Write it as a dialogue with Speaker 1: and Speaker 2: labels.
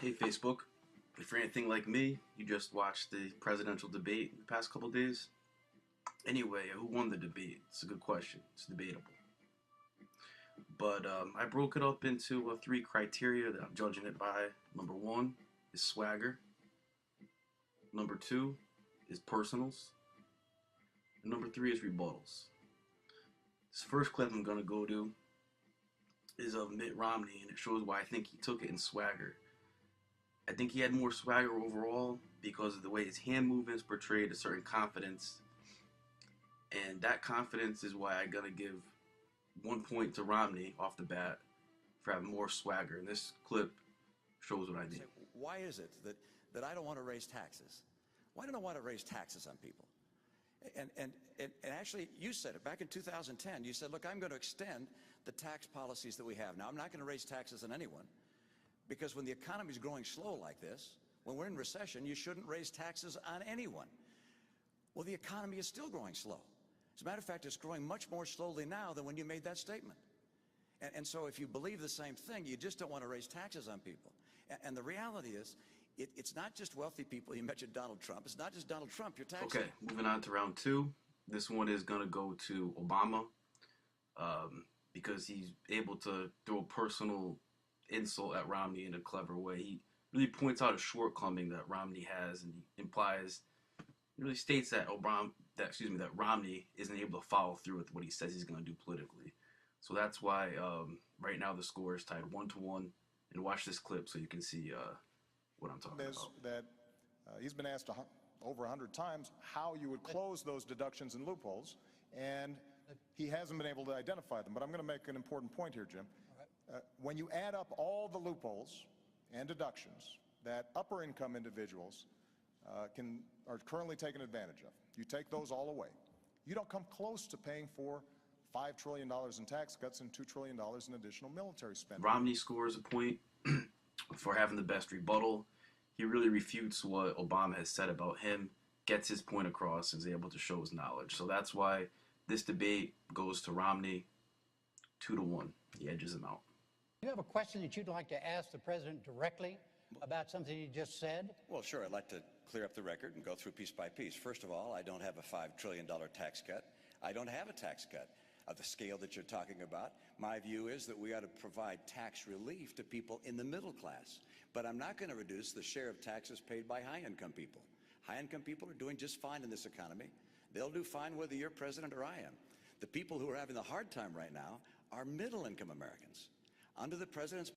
Speaker 1: Hey Facebook, if you're anything like me, you just watched the presidential debate in the past couple days. Anyway, who won the debate? It's a good question. It's debatable. But I broke it up into three criteria that I'm judging it by. Number one is swagger. Number two is personals. And number three is rebuttals. This first clip I'm going to go to is of Mitt Romney, and it shows why I think he took it in swagger. I think he had more swagger overall because of the way his hand movements portrayed a certain confidence. And that confidence is why I gotta give 1 point to Romney off the bat for having more swagger. And this clip shows what I mean.
Speaker 2: Why is it that I don't want to raise taxes? Why don't I want to raise taxes on people? And actually, you said it back in 2010. You said, look, I'm going to extend the tax policies that we have. Now, I'm not going to raise taxes on anyone. Because when the economy is growing slow like this, when we're in recession, you shouldn't raise taxes on anyone. Well, the economy is still growing slow. As a matter of fact, it's growing much more slowly now than when you made that statement. And so if you believe the same thing, you just don't want to raise taxes on people. And the reality is, it's not just wealthy people. You mentioned Donald Trump. It's not just Donald Trump you're taxing.
Speaker 1: Okay, moving on to round two. This one is going to go to Obama because he's able to throw a personal insult at Romney in a clever way. He really points out a shortcoming that Romney has, and he implies, he really states that that Romney isn't able to follow through with what he says he's going to do politically. So that's why right now the score is tied 1-1. And watch this clip so you can see what I'm talking about.
Speaker 3: That he's been asked over 100 times how you would close those deductions and loopholes, and he hasn't been able to identify them. But I'm going to make an important point here, Jim. When you add up all the loopholes and deductions that upper income individuals are currently taking advantage of, you take those all away, you don't come close to paying for $5 trillion in tax cuts and $2 trillion in additional military spending.
Speaker 1: Romney scores a point for having the best rebuttal. He really refutes what Obama has said about him, gets his point across, and is able to show his knowledge. So that's why this debate goes to Romney 2-1. He edges him out.
Speaker 4: Do you have a question that you'd like to ask the president directly about something he just said?
Speaker 2: Well, sure. I'd like to clear up the record and go through piece by piece. First of all, I don't have a $5 trillion tax cut. I don't have a tax cut of the scale that you're talking about. My view is that we ought to provide tax relief to people in the middle class. But I'm not going to reduce the share of taxes paid by high-income people. High-income people are doing just fine in this economy. They'll do fine whether you're president or I am. The people who are having the hard time right now are middle-income Americans. Under the president's